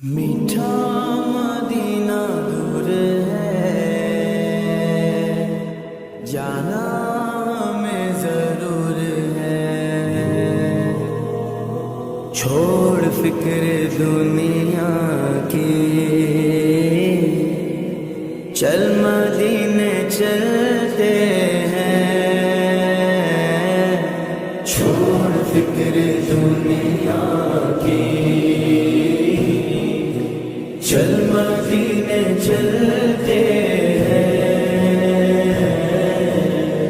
میٹھا مدینہ دور ہے، جانا ہمیں ضرور ہے، چھوڑ فکر دنیا کی، چل مدینے چلتے ہیں، چھوڑ فکر دنیا کی، چل مدینے چلتے ہیں،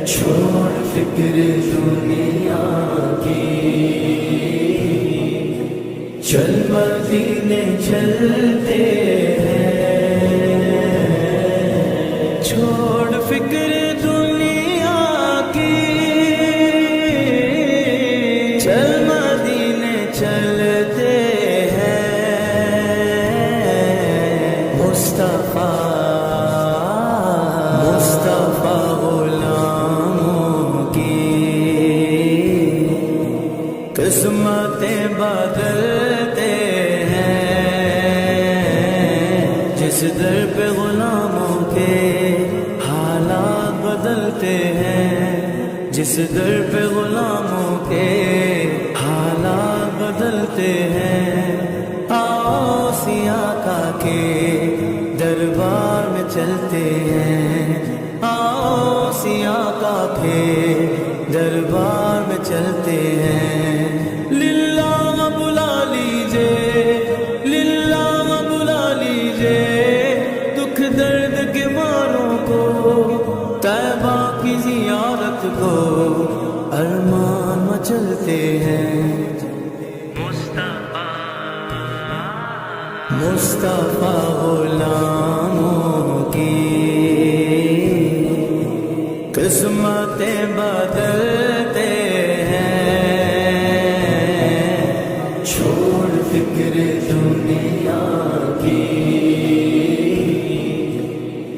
چھوڑ فکر دنیا کی، چل مدینے چلتے ہیں، چھوڑ فکر دنیا کی، چل مدینے چلتے مصطفیٰ غلاموں کی قسمتیں بدلتے ہیں، جس در پہ غلاموں کے حالات بدلتے ہیں، جس در پہ غلاموں کے حالات بدلتے ہیں، آؤ سیاقہ کے دربار میں چلتے ہیں، آؤ سیاقہ کے دربار میں چلتے ہیں، للہ بلا لیجئے، للہ بلا لیجئے، دکھ درد کے ماروں کو، طیبہ کی زیارت کو، ارمان مچلتے ہیں، مصطفیٰ غلاموں کی قسمتیں بدلتے ہیں، چھوڑ فکر دنیا کی،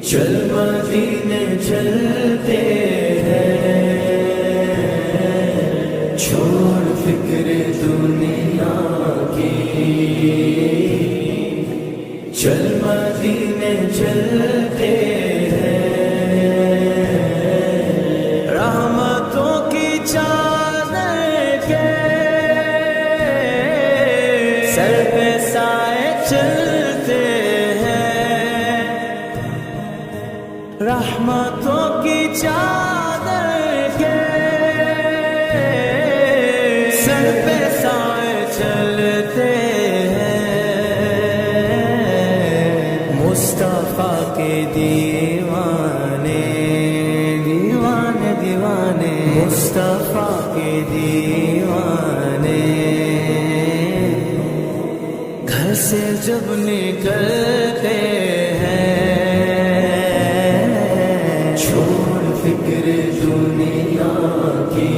چل مدینے چلتے ہیں، چھوڑ فکر دنیا کی، چل مدینے چلتے ہیں، رحمتوں کی چادر کے سر پہ سائے چلتے ہیں، رحمتوں کی چادر کے سر پہ سائے چلتے ہیں، مصطفیٰ کے دیوانے دیوانے دیوانے، مصطفیٰ کے دیوانے، گھر سے جب نکلتے ہیں، چھوڑ فکر دنیا کی،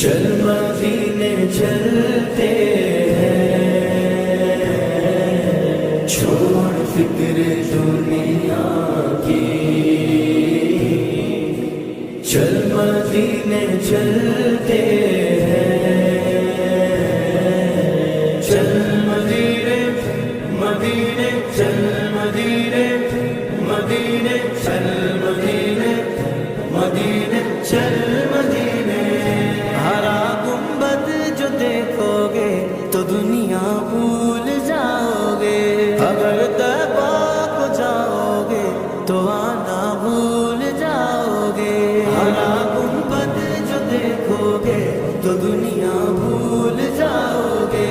چل مدینے چلتے ہیں، چھوڑ فکر دنیا کی، چل مدینے چلتے ہیں، چل مدینے مدینے، چل مدینے مدینے، چل مدینے مدینے، چل مدینے، ہرا گنبد جو دیکھو گے تو دنیا بھول جاؤ گے، اگر طیبہ کو جاؤ گے تو آنا بھول جاؤ گے، ہرا گنبد جو دیکھو گے تو دنیا بھول جاؤ گے،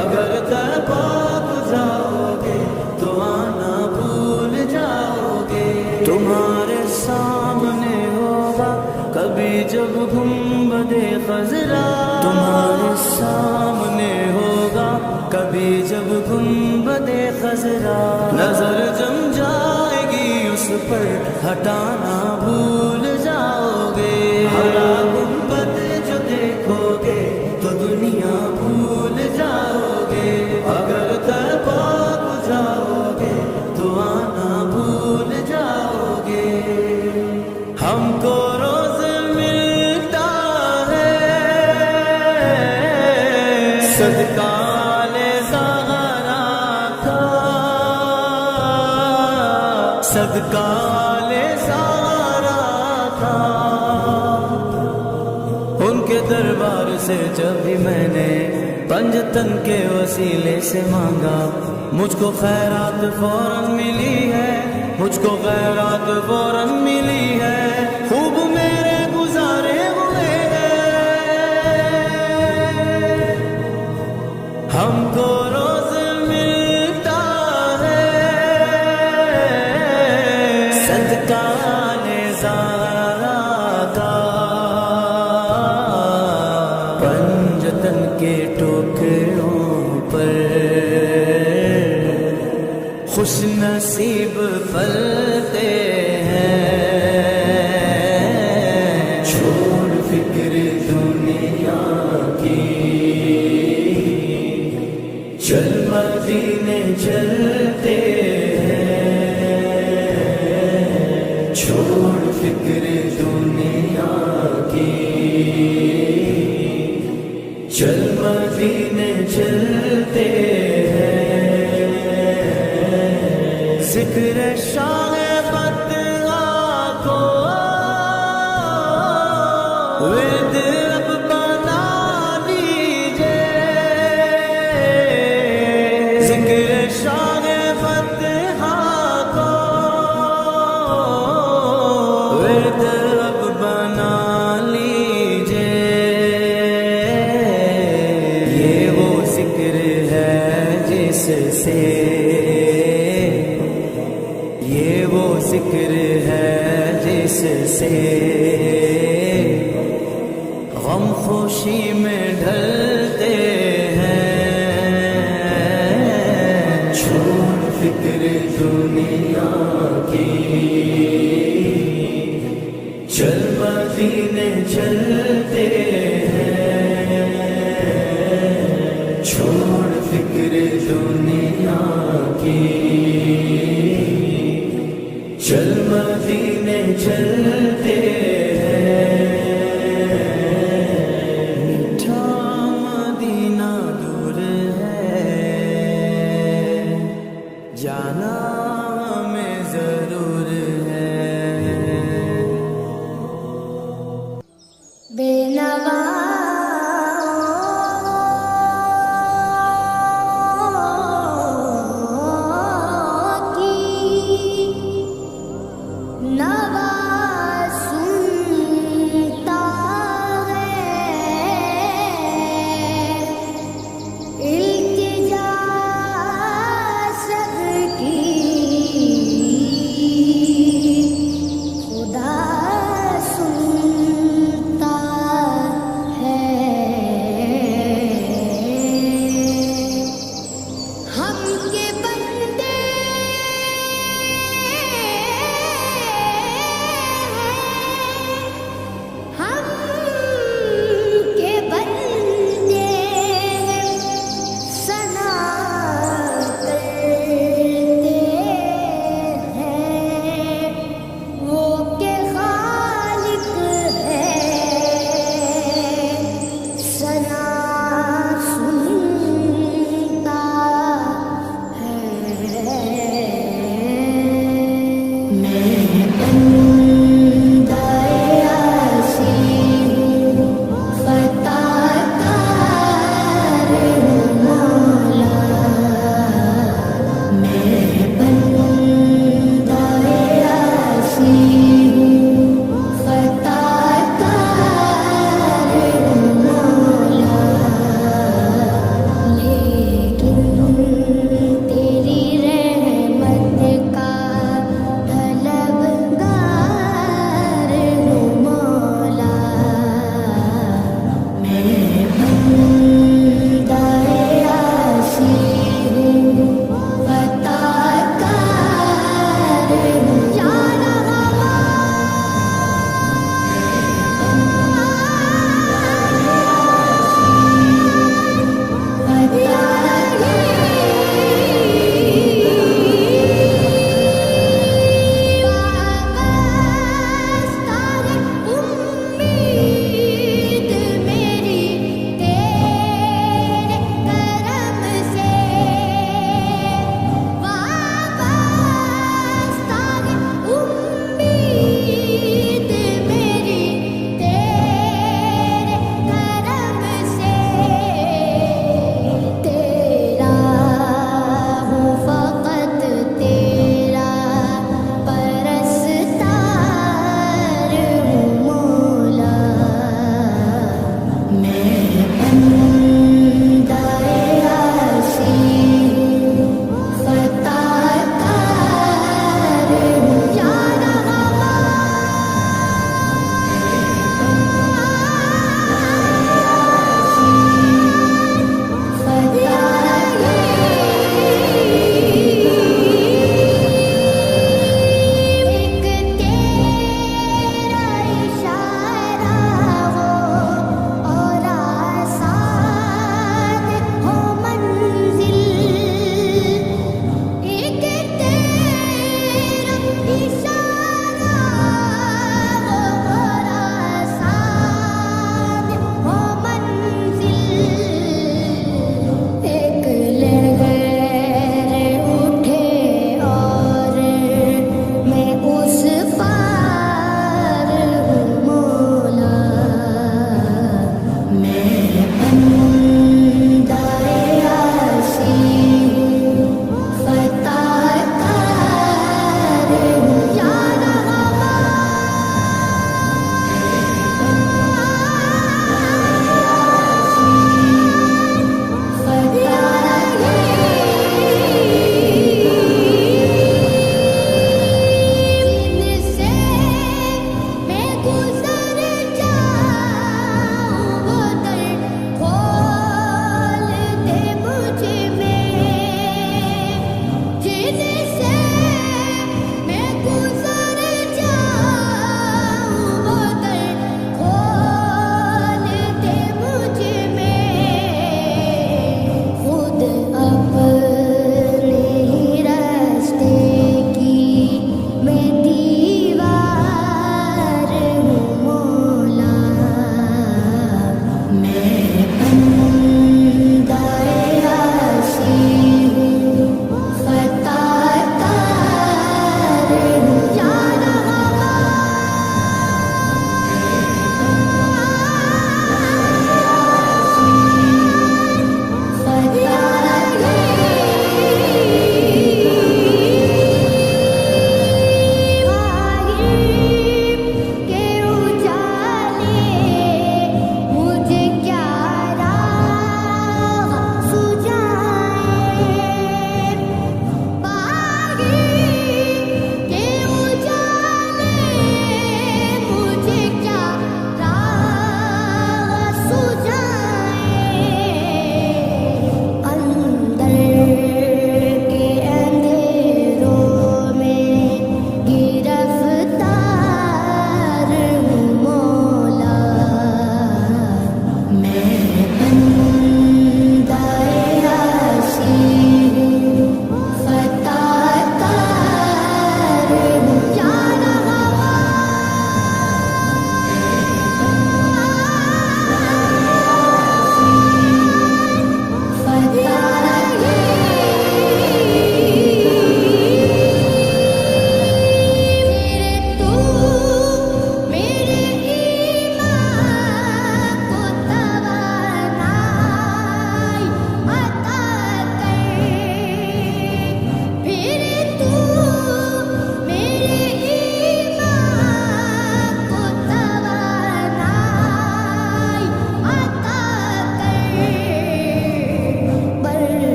اگر طیبہ کو جاؤ گے تو آنا بھول جاؤ گے، تمہارے سامنے ہوگا کبھی جب گنبد خضرا، تمہارے سامنے ہوگا کبھی جب گنبد خضرا، نظر جم جائے گی اس پر ہٹانا بھول جاؤ گے، ہرا گنبد جو دیکھو گے تو دنیا بھول جاؤ گے، اگر طیبہ کو جاؤ گے تو آنا بھول جاؤ گے، ہم کو روز ملتا ہے صدقہ لے صدقہ لے سارا تھا، ان کے دربار سے جب بھی میں نے پنجتن کے وسیلے سے مانگا، مجھ کو خیرات فوراً ملی ہے، مجھ کو خیرات فوراً ملی ہے، خوب میرے گزارے ہوئے ہیں، ہم کو روز ملتا ہے صدقہ نظارہ کا، پنجتن کے ٹوکروں پر خوش نصیب پلتے ہیں، چھوڑ فکر دنیا کی، چل مدینے چلتے ہیں، چھوڑ فکر دنیا کی، چل مدینے چلتے ہیں، ذکر شاہ فتح کو ورد اب بنا لیجئے، ذکر شاہ فتح کو ورد اب بنا لیجئے، یہ وہ ذکر ہے جس سے، یہ وہ ذکر ہے جس سے غم خوشی میں ڈھلتے ہیں، چھوڑ فکر دنیا کی، چل مدینے چلتے ہیں، چھوڑ فکر دنیا کی، چل مدینے چلتے ہیں، میٹھا مدینہ دور ہے، جانا ہمیں ضرور ہے، بے نوا نوا سن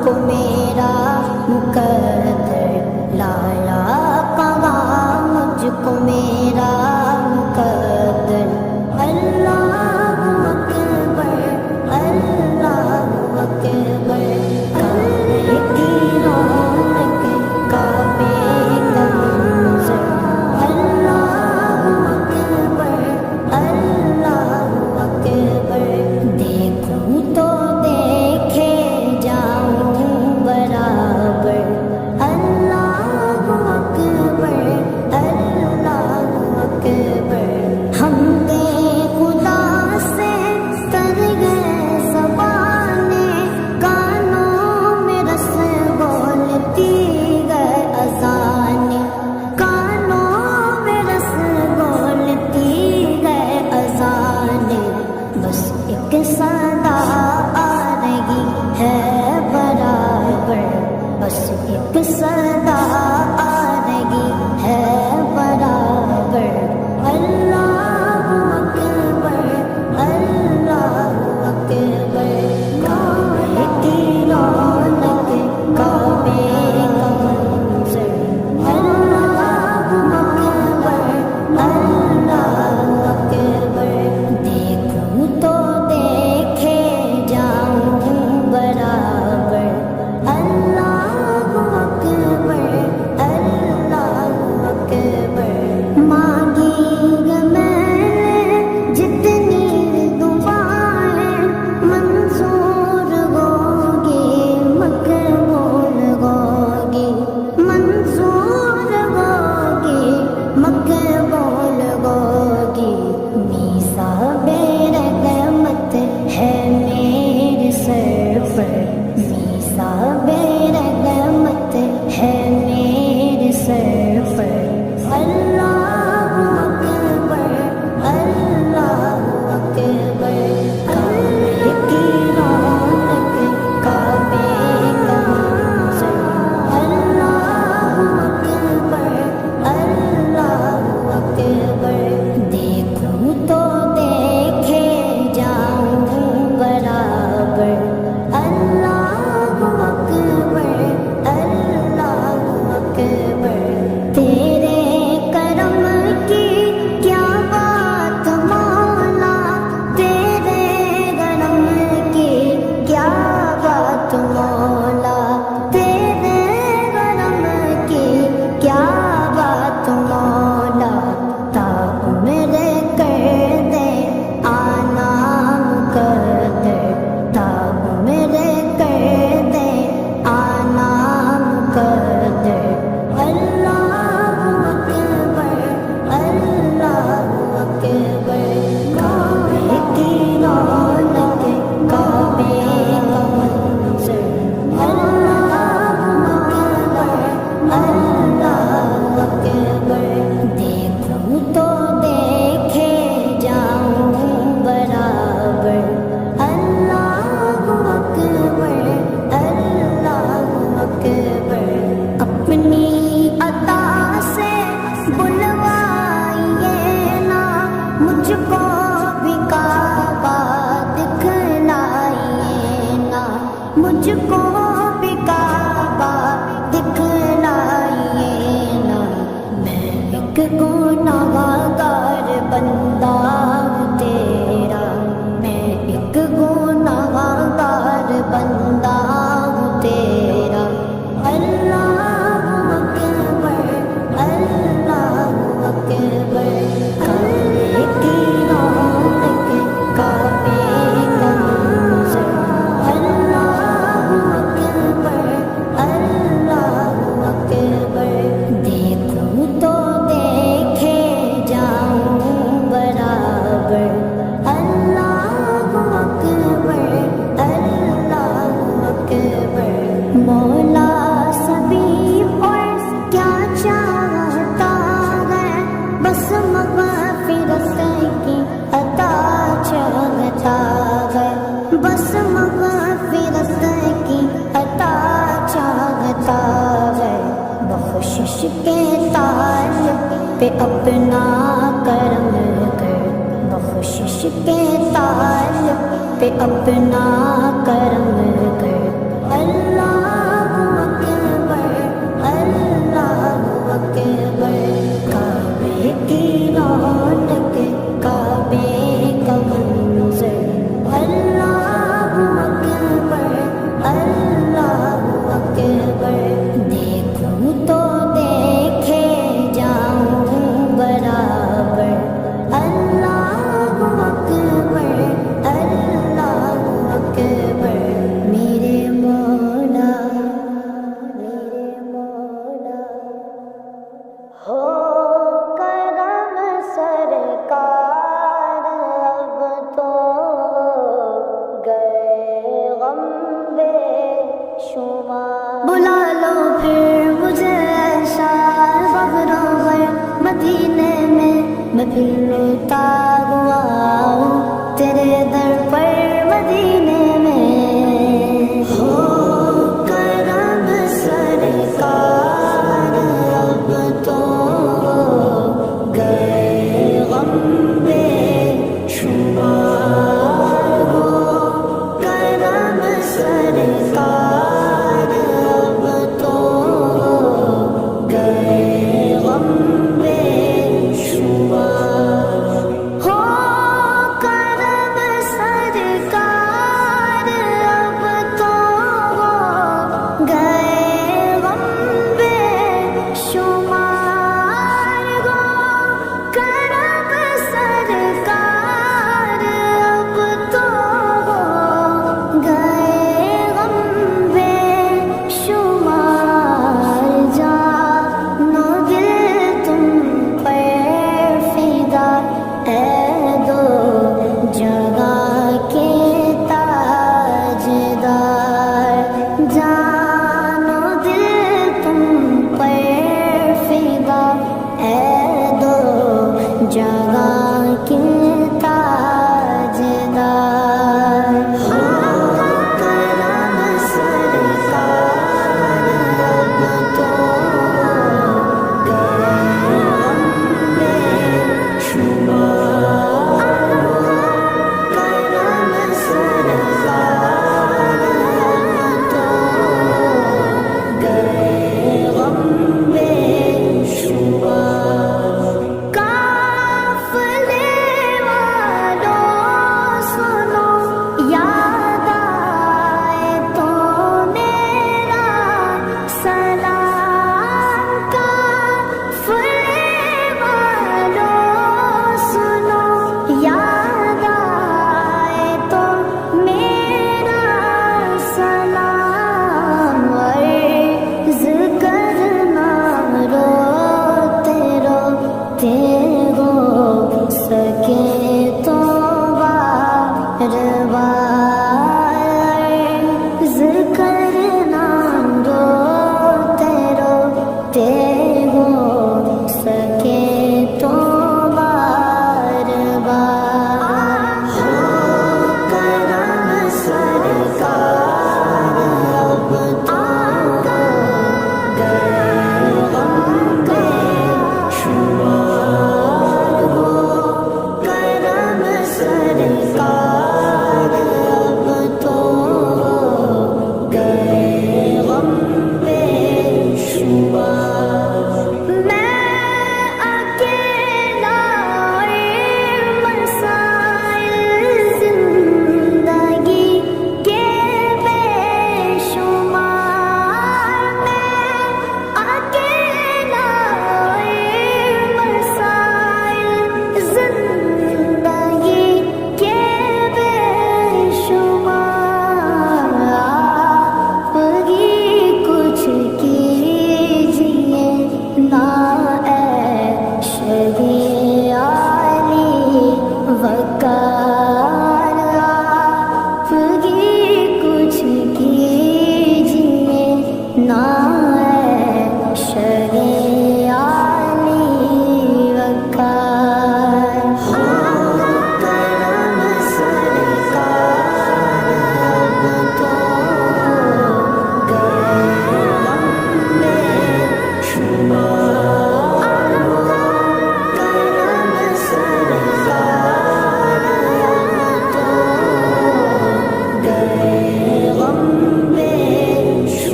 کو میرا مقدر لایا کہاں مجھ کو میرا مقدر اللہ اکبر اللہ اکبر کعبے کی رونق کعبے کا منظر اللہ اکبر اللہ اکبر دیکھوں تو دیکھے جاؤں برابر اللہ اکبر اللہ اکبر ہم دے خدا سے کر گئے زبانیں کانوں میں رس بولتی گئے اذانیں کانوں میں رس بولتی گئے اذانیں بس ایک صدا آ رہی ہے برابر بس ایک صدا آ رہی ہے برابر اللہ اکبر اللہ اکبر کعبے کی رونق کعبے کا منظر اللہ اکبر اللہ اکبر دیکھوں تو دیکھے جاؤں برابر اللہ اکبر اللہ اکبر مانگی میں نے جتنی دعائیں منظور ہوگی مقبول ہوگی منظور ہوگی مقبول ہوگی میسا بے رحمت ہے میرے سر پر میسا بے رحمت ہے میرے سر پر اللہ اکبر اللہ اکبر کعبے کی رونق کعبے کا منظر اللہ اکبر اللہ اکبر دیکھوں تو دیکھے جاؤں برابر اللہ اکبر اللہ اکبر تیرے کرم کی کیا بات مولا تیرے کرم کی کیا بات مولا تیرے کرم کی کیا بات مولا تا میرے کر دے آنا مقدر تا میرے کر دے آنا مقدر اللہ اکبر اللہ اکبر کعبے کی رونق کعبے کا منظر اللہ اکبر اللہ اکبر دیکھوں تو دیکھے جاؤں برابر اللہ اکبر اللہ اکبر اپنی عطا سے بلوائیے نا مجھ کو بھی کعبہ دکھلائیے نا مجھ کو بھی کعبہ دکھلائیے نا میں ایک گنہگار بندہ ہوں تیرا میں ایک گنہگار بندہ ہوں تیرا اللہ اکبر اللہ اکبر کعبے کی رونق کعبے کا منظر اللہ اکبر اللہ اکبر دیکھوں تو دیکھے جاؤں برابر اللہ اکبر اللہ اکبر مولا سبھی اور کیا چاہتا ہے بس مغفرت کی عطا چاہتا ہے بس مغفرت کی عطا چاہتا ہے بخشش کے تال پہ اپنا کرم کر بخشش کے تال پہ اپنا کرم کر اللہ شمار بلا لو پھر مجھے شاہ بغرور مدینے میں پھر روتا ہوا ہوں تیرے در پر مدینے میں ہو کرم سرکار اب تو گئے غم بے شمار ہو کرم سرکار اب تو گئے غم بے شمار ہو کرم سرکار اب تو گئے غم بے شمار ہو کرم سرکار اب تو گئے غم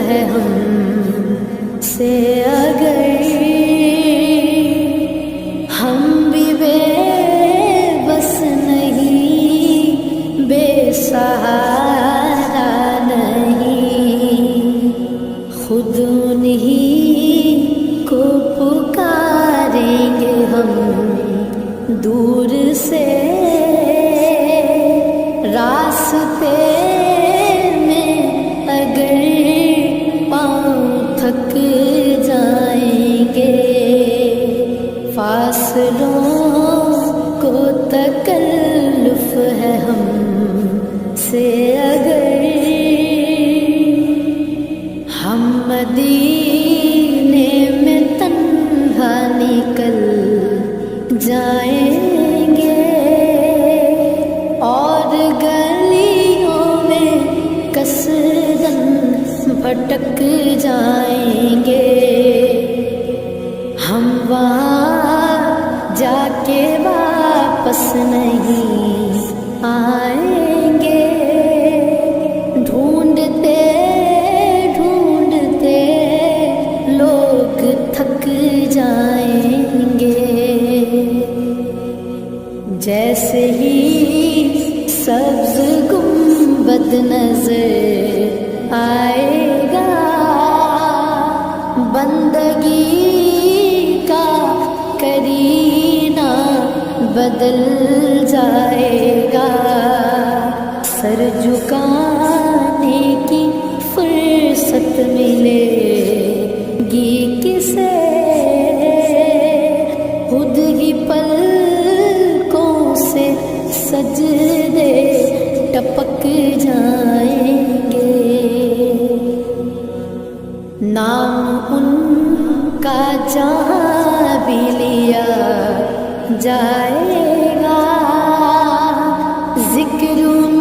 ہے ہم سے اگر ہم بھی بے بس نہیں، بے سہارا نہیں، خود انہیں کو پکاریں گے ہم دور سے، راستے میں اگر پاؤں تھک جائیں گے، فاصلوں کو تکلف ہے ہم سے اگر ہم مدینے میں تنہا نکل جائیں گے اور گلیوں میں کثرن بھٹک جائیں گے، ہم وہاں جا کے واپس نہیں آئیں گے، ڈھونڈتے ڈھونڈتے لوگ تھک جائیں گے، جیسے ہی سبز گنبد نظر آئے گا، بندگی کا کرینہ بدل جائے گا، سر جھکانے کی فرصت ملے گی کسے، خود ہی پلکوں سے سجدے ٹپک جائیں گے، نام ان کا جہاں بھی لیا جائے گا، ذکر ان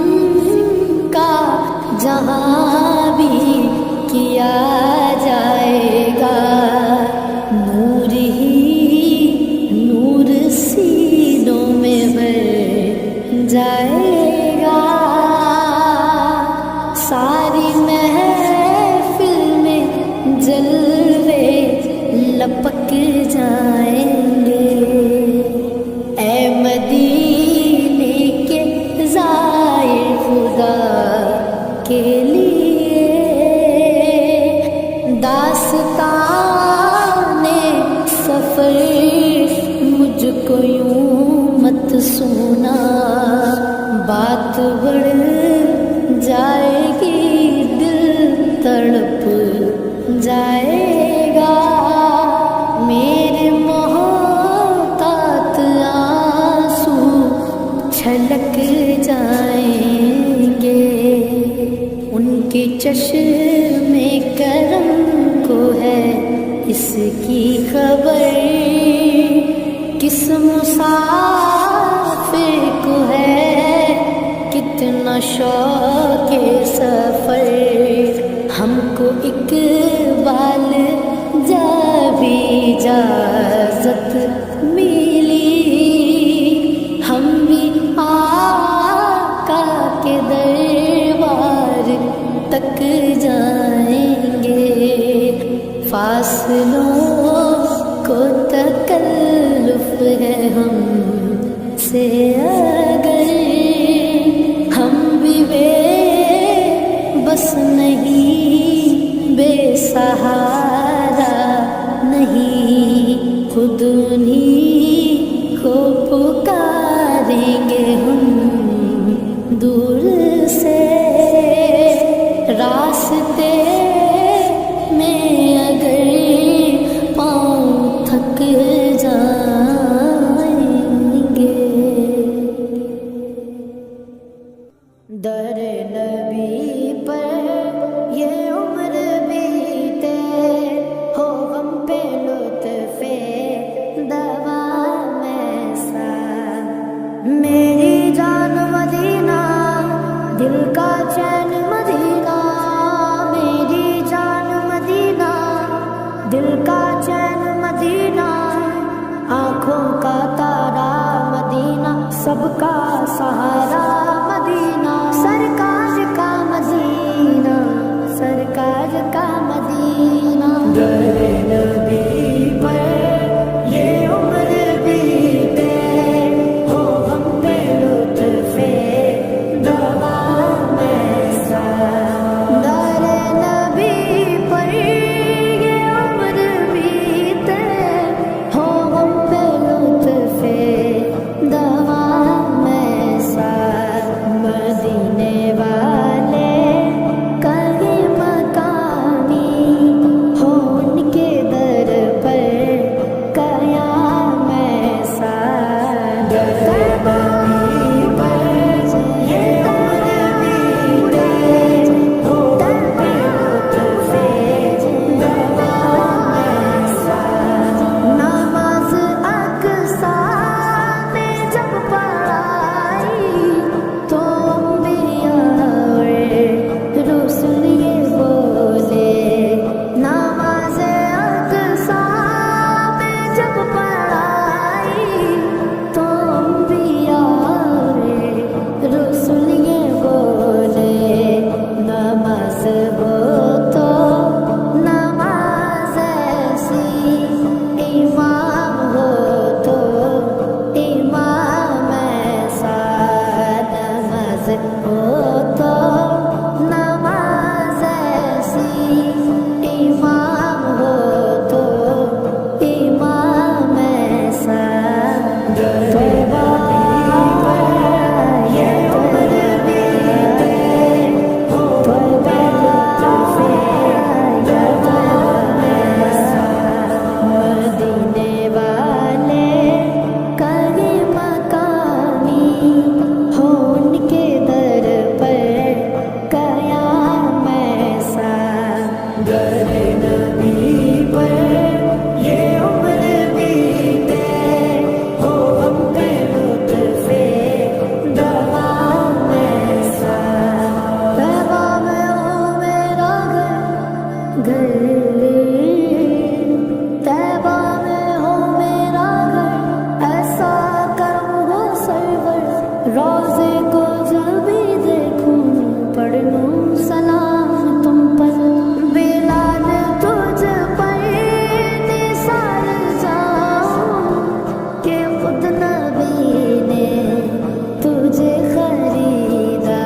کا جہاں بھی کیا جائے گا، نور ہی نور سینوں میں بھر جائے گا، ساری محفل میں جلوے لپک جائیں گے، اے مدینے کے زائر خدا کے لیے داستان سفر مجھ کو یوں مت سونا، بات بڑھ جائے گی دل تڑپ جائے گا، میرے محتاط آنسو چھلک جائیں گے، ان کے چشم کرم کو ہے اس کی خبر، کس مسافر کو ہے کتنا شوق سفر، ہم کو اقبال جب اجازت ملی، ہم بھی آقا کے دربار تک جائیں گے، فاصلوں کو تکلف ہے ہم سے اگر ہم بھی بے بس نہیں، بے سہارا نہیں، خود انہیں کو پکاریں گے ہم دور سے، راستے میں اگر پاؤں تھک جائیں گے، در نبی پر یہ عمر بیتے ہو غم پہ لطف دوا ایسا، میری جان مدینہ دل کا چین مدینہ، میری جان مدینہ دل کا چین مدینہ، آنکھوں کا تارا مدینہ، سب کا سہارا مدینہ، سرکار کا مدینہ، سرکار سرکار کا مدینہ در نبی پر یہ عمر بیتے ہو ہم پہ لطف دوام ایسا در نبی پر یہ عمر بیتے ہو ہم پہ لطف دوام ایسا مدینے والے کہیں مقامی ہو ان کے در پر قیام ایسا در نبی پر یہ عمر بیتے ہو ہم پہ لطف دوام ایسا نماز اقصی نے جب پڑھائی تو انبیاء اور رسول یہ بولے نماز اقصی میں جب پڑھائی تو انبیاء اور رسول یہ بولے نماز ہو تو نماز ایسی امام ہو تو امام ایسا نماز ہو تو نماز ایسی امام ہو تو امام ایسا توبہ یہ عمر بیتے ہو توبہ دوام ایسا مدینے والے کہیں مقامی ہو ان کے در پر قیام ایسا در نبی پر یہ عمر بیتے ہو ہم پہ لطف دوام ایسا پیغام ہو میرا گھر طیبہ میں ہو میرا گھر ایسا کرم ہو سرور روزے کو جب بھی دیکھوں پڑھ لوں سلام تم پر بلال تجھ پر نثار جاؤں کہ خود نبی نے تجھے خریدا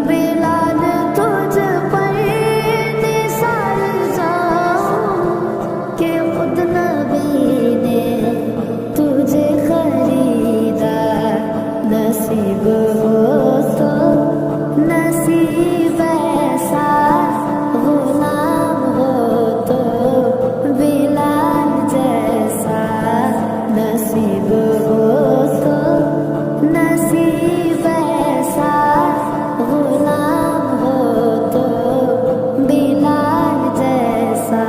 بلال تجھ پر نثار جاؤں کہ خود نبی نے تجھے خریدا نصیب ہو تو نصیب ایسا غلام ہو تو بلال جیسا نصیب ہو تو نصیب ایسا غلام ہو تو بلال جیسا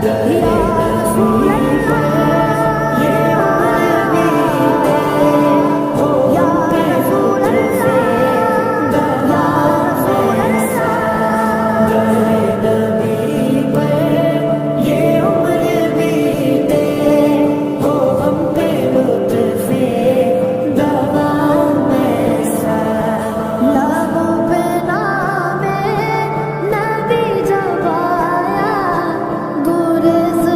در یا رسول نبی پر یہ عمر بیتے ہو یا ہم پہ رسول لطف دوام ایسا در نبی پر یہ عمر بیتے ہو ہم پہ لطف دوام ایسا لبوں پہ نام نبی جب آیا گرز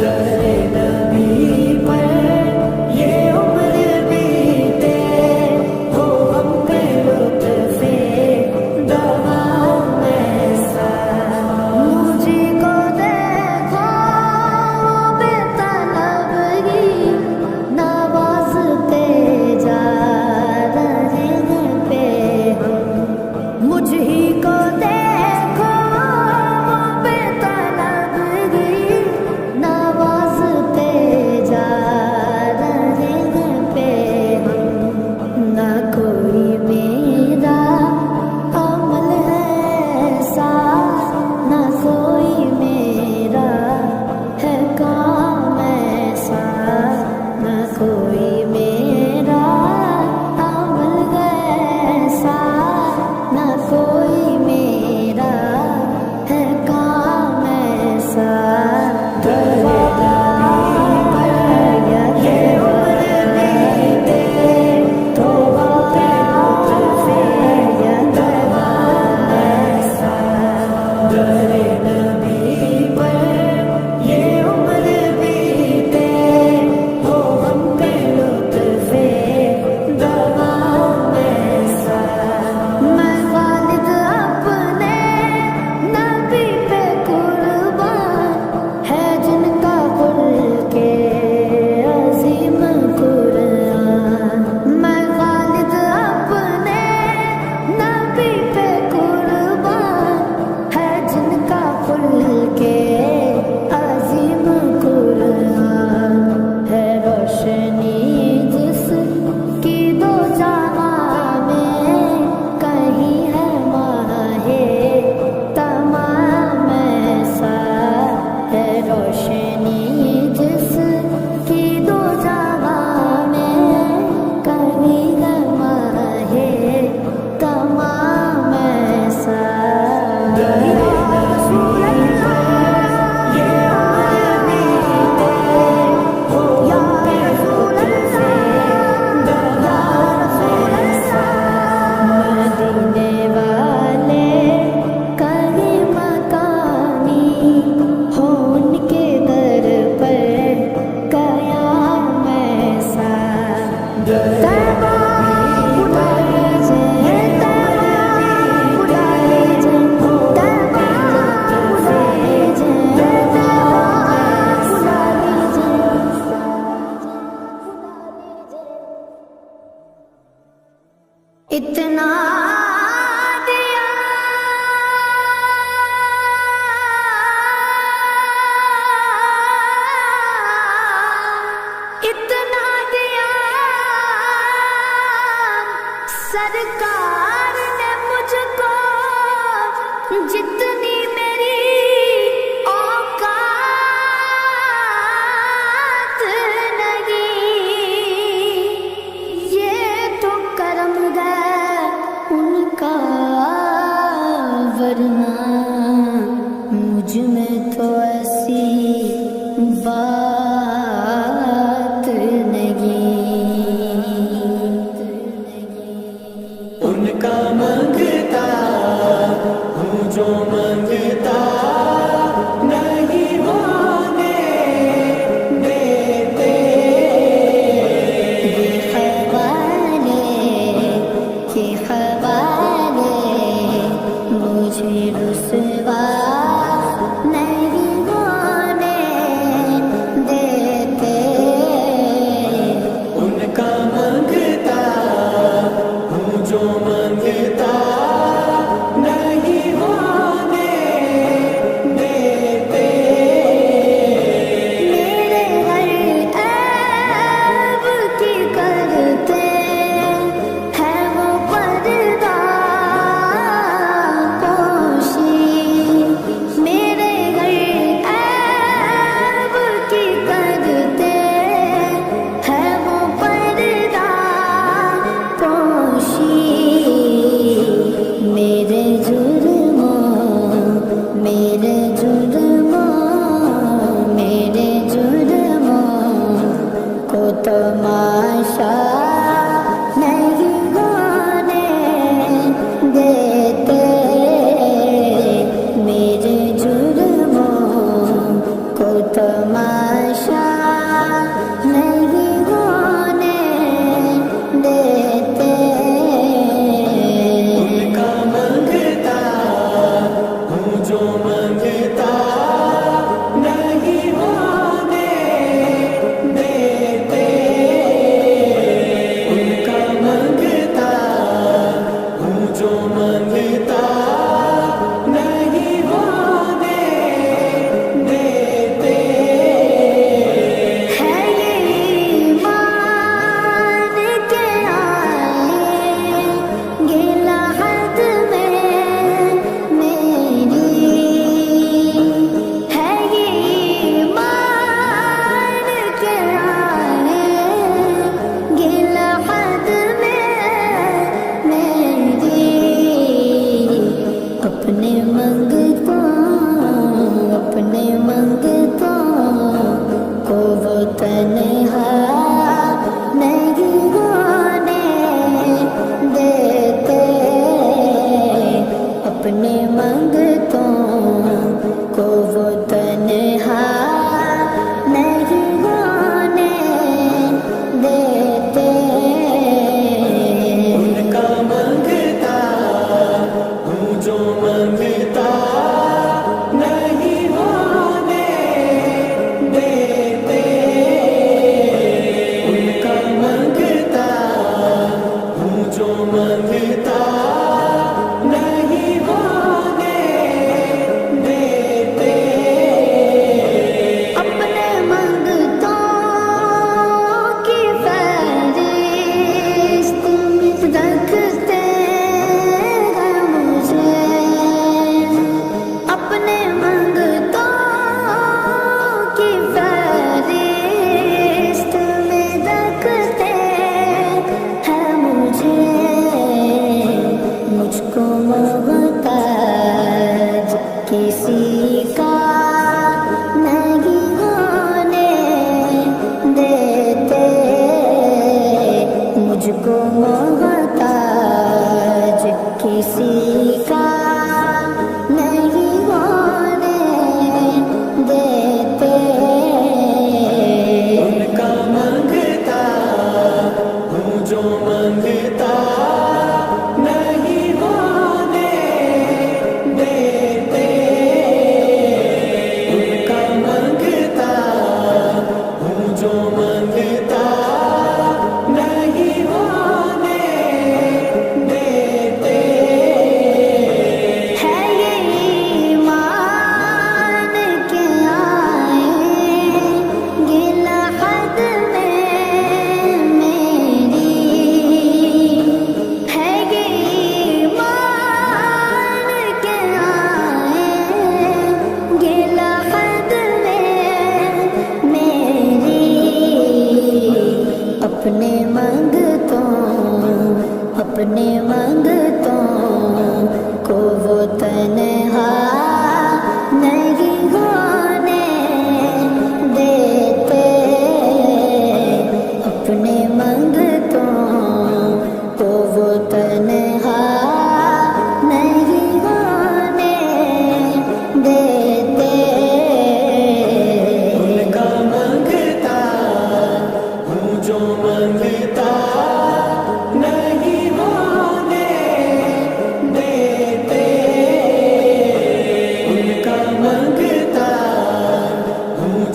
دے نبی پر یہ عمر بیتے ہو ہم پہ لطف دوام ایسا مجھے کو دیکھو بے طلبگی نوازتے جا رہے ہیں پہ مجھ ہی کو دیکھو بے طلبگی نوازتے جا رہے ہیں پہ نہ کوئی میرا عمل ہے ایسا نہ کوئی میرا ہے کام ایسا نہ کوئی میرا عمل ہے ایسا نہ کوئی میرا ہے کام ایسا میں والد اپنے نبی پہ قربان ہے جن کا قل کے عظیم قرآن میں والد اپنے نبی پہ قربان ہے جن کا قل کے عظیم قرآن ہے روشنی جس کی دو جہاں میں کہیں ہے ماہ تمام ایسا ہے روشنی جس کی دو جہاں میں کہیں ہے ماہ تمام ایسا مدینے والے کہیں مقامی ہو ان کے در پر قیام ایسا تیبہ اٹھا لیجئے تیبہ اٹھا لیجئے تیبہ اٹھا لیجئے تیبہ اٹھا لیجئے اتنا دیا اتنا دیا سرکار نے مجھ کو جتنی میری اوقات نہیں یہ تو کرم ہے ان کا ورنہ مجھ میں تو ایسی بات نہیں ان کا منگتا ہوں جو منگتا نہیں ہونے دیتے حوالے کے حوالے مجھے رسوا نہیں ہونے دیتے ان کا منگتا ہوں جو منگتا نہیں ہونے دیتے میرے ہر عیب کی کرتے ہیں وہ پردہ پوشی میرے ہر عیب کی کرتے ہیں وہ پردہ پوشی میرے جرموں میرے جرموں میرے جرموں کو تماشا نہیں ہونے دیتے میرے جرموں کو تماشا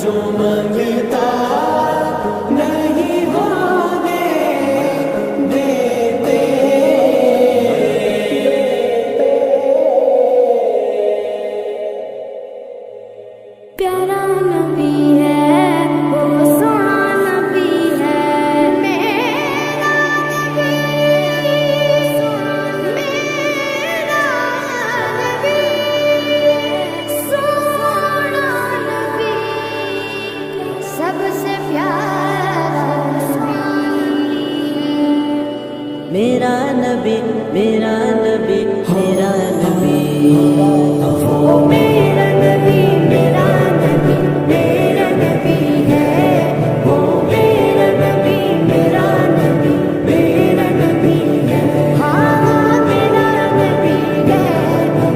جو منگتا نہیں ہونے دیتے. پیارا نبی ہے وہ سونا نبی ہے میرا نبی میرا نبی سونا نبی سب سے پیارا نبی میرا نبی میرا نبی میرا نبی وہ میرا نبی میرا نبی میرا نبی ہے وہ میرا نبی میرا نبی میرا نبی ہے ہاں ہاں میرا نبی ہے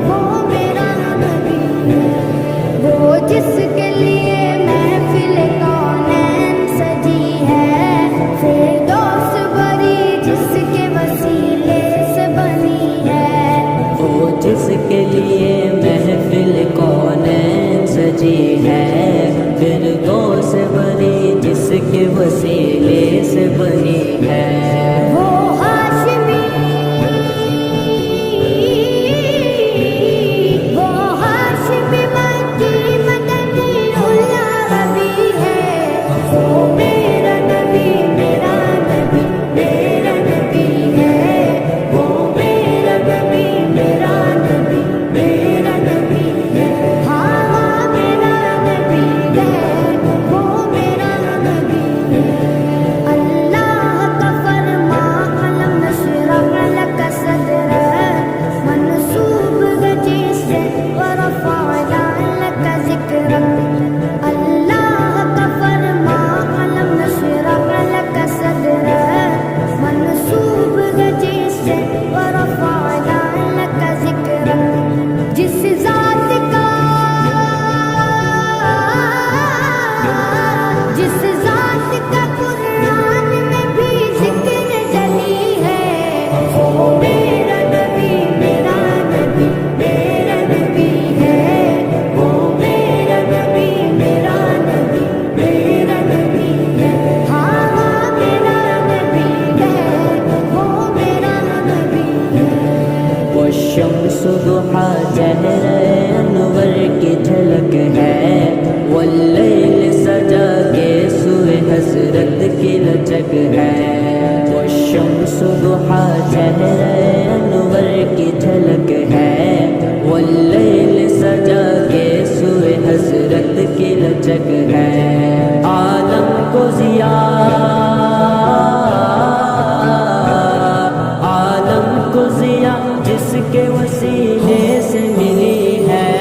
وہ میرا نبی ہے وہ جس کے لیے محفل کونین سجی ہے فردوس بری جس کے وسیلے سے بنی ہے وہ جس کے لیے محفل کونین سجی ہے فردوس بری جس کے وسیلے سے بنی ہے. وہ ہاشمی مکی مدنی العربی ہے وہ میرا نبی میرا نبی میرا نبی ہے وہ میرا نبی میرا نبی میرا نبی ہے ہاں ہاں میرا نبی ہے وہ میرا نبی ہے. اللہ کا فرما قلم نشرح لك صدرك منصوب گجی سے ورفعنا لك ذکرك اللہ کا فرما قلم نشرح لك صدرك منصوب گجی سے ورفعنا لك ذکرك جس ذات کا قرآن میں بھی ذکر جلی ہے وہ میرا نبی میرا نبی میرا نبی ہے وہ میرا نبی میرا نبی میرا نبی ہے ہاں ہاں میرا نبی ہے وہ میرا نبی ہے. والشمس ضحا چہر انور کی جھلک ہے واللیل سجا کے سوئے حسرت کی لچک ہے. والشمس ضحا چہر انور کی جھلک ہے واللیل سجا کے سوئے حسرت کی لچک ہے. عالم کو ضیا عالم کو ضیا جس کے وسیلے سے ملی ہے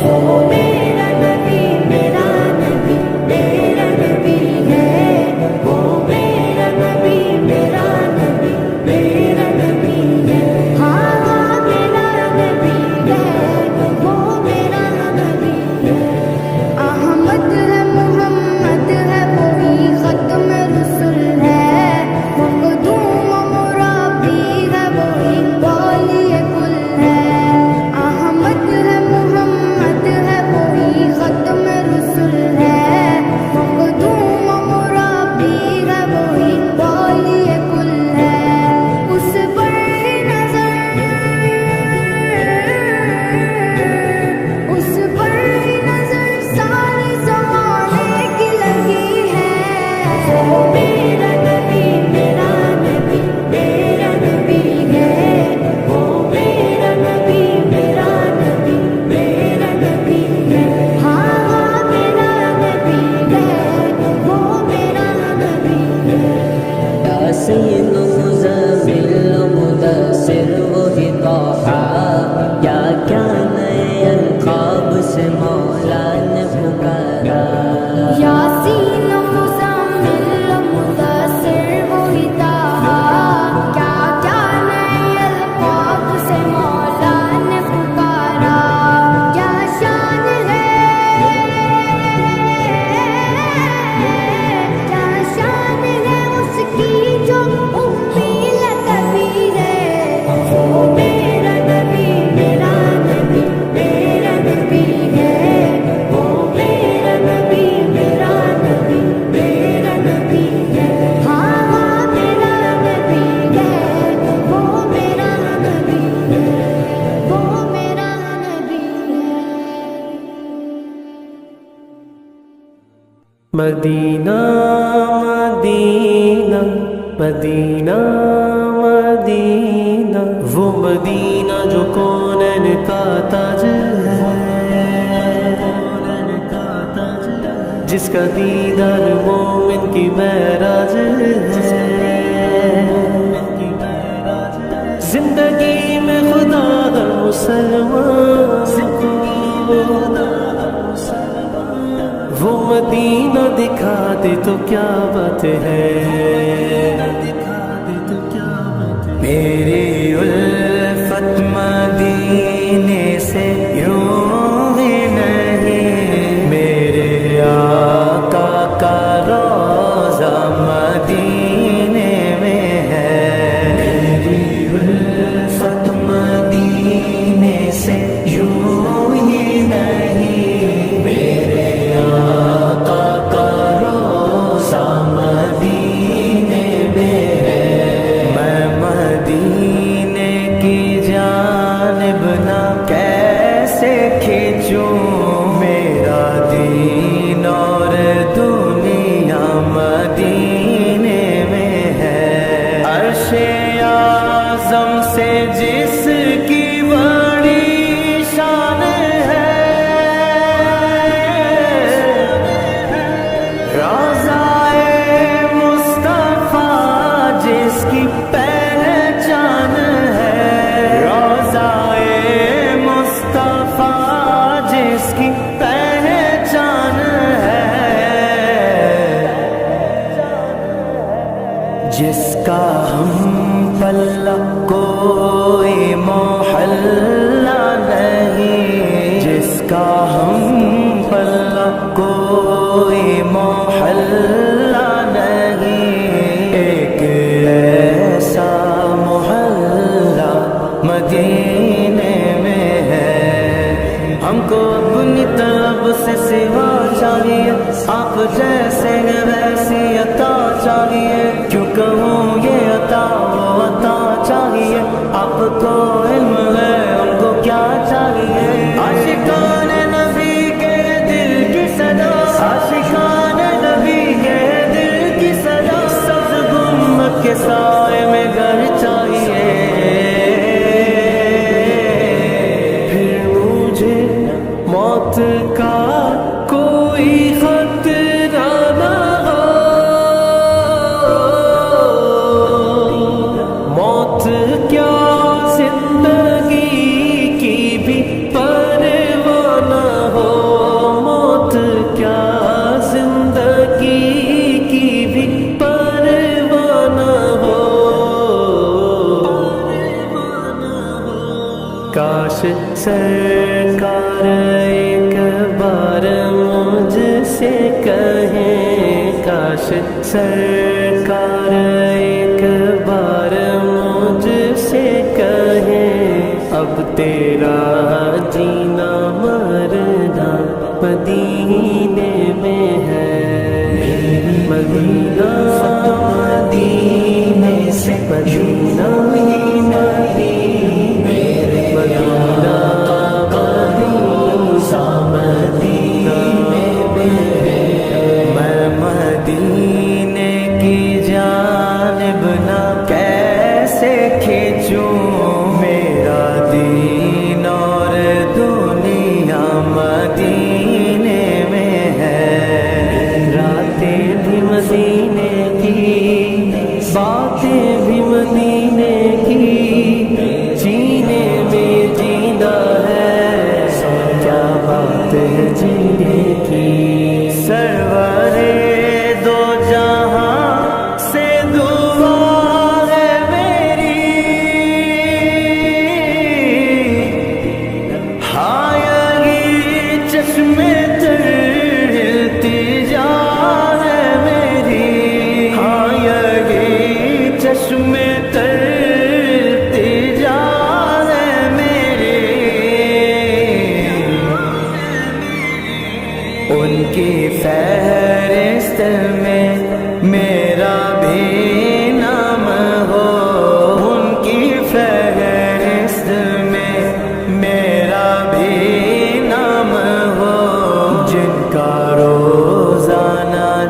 وہ میرا نبی میرا نبی میرا نبی ہے وہ میرا نبی میرا نبی میرا نبی ہے ہاں ہاں میرا نبی ہے وہ میرا نبی ہے. احمد ہے محمد ہے وہی ختم رسول ہے مخدوم و مرابی ہے وہی والی کل ہے مدینہ مدینہ مدینہ مدینہ، وہ مدینہ جو کونین کا تاج ہے، جس کا دیدار مومن کی معراج ہے۔ زندگی میں خدا ہر مسلمان کو وہ مدینہ دکھا دے تو کیا بات ہے، میری الفت مدینے سے یوں ہی نہیں، میرے آقا کا روضہ مدینے میں ہے، میری الفت مدینے سے یوں ہی نہیں، میرے آقا کا روضہ مدینے میں ہے، میں مدینے کی جانب نہ کیسے کھینچوں، میرا دین اور دنیا مدینے میں ہے، عرش اعظم سے جس کی بڑی شان ہے، روضہ مصطفیٰ جس کی پہچان ہے، روضہ مصطفیٰ جس کی پہچان ہے، جس کا ہم پلہ کوئی محلہ نہیں، جس کا ہم پلہ کوئی محلہ نہیں، ایک ایسا محلہ مدینے میں ہے، ہم کو اپنی طلب سے سوا چاہیے، آپ جیسے ہیں ویسی عطا چاہیے، کیوں کہوں یہ عطا وہ عطا چاہیے، آپ کو علم ہے ہم کو کیا چاہیے، عاشقان نبی کے دل کی صدا، عاشقان نبی کے دل کی صدا، سبز گنبد کے سائے میں گھر چاہیے، پھر مجھے موت کا کوئی خطرہ نہ ہو، موت کیا زندگی کی بھی پرواہ نہ ہو، موت کیا زندگی کی بھی پرواہ نہ ہو، کاش سرکار ایک بار مجھ سے کہیں، کاش سرکار ایک بار مجھ سے کہیں، اب تیرا جینا مرنا مدینے میں ہے، مدینہ مدینے سے مدینہ مدینہ مدینے کی جانب نہ کیسے کھینچوں، میرا دین اور دنیا مدینے میں ہے، راتیں بھی مدینے کی، باتیں بھی مدینے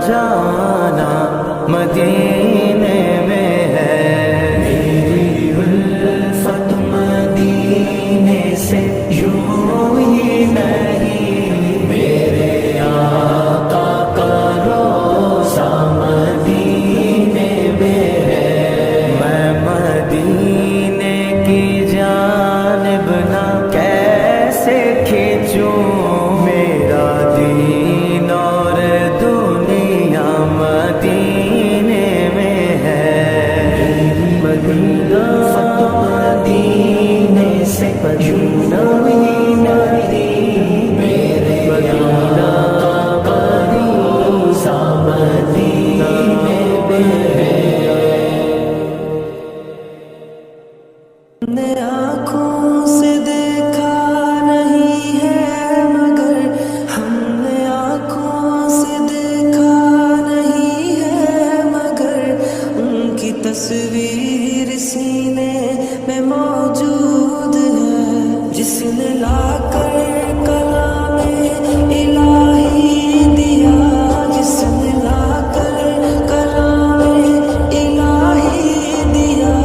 جانا مدینے میں ہے، میری الفت مدینے سے یوں ہی نہیں، میرے آقا کا روضہ مدینے میں ہے، میں مدینے کی جانب نہ کیسے کھینچوں، میرا دین اور دنیا مدینے میں ہے، مدینہ مدینے سے پجونا میرے مدینہ کا روضہ مدینے میں ہے۔ نے آنکھوں سے دیکھا نہیں ہے مگر، ہم نے آنکھوں سے دیکھا نہیں ہے مگر، ان کی تصویر سینے میں موجود ہے، جس نے لا کر کلام الہی دیا، جس نے لا کر کلام الہی دیا،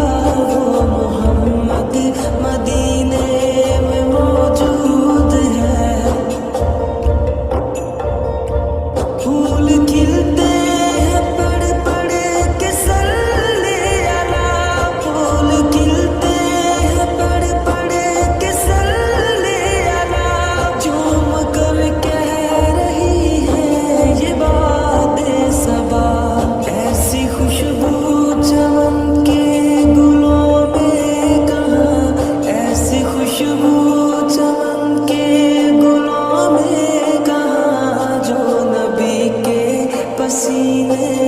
وہ محمد مدینے میں موجود ہے۔ پھول کھلتے ہیں پڑھ پڑھ کے صلی علی، پھول کھلتے ہیں پڑھ پڑھ کے صلی علی، جھوم کر کہہ رہی ہے یہ بات صبا، ایسی خوشبو چمن کے گلوں میں کہاں، ایسی خوشبو چمن کے گلوں میں کہاں، جو نبی کے پسینے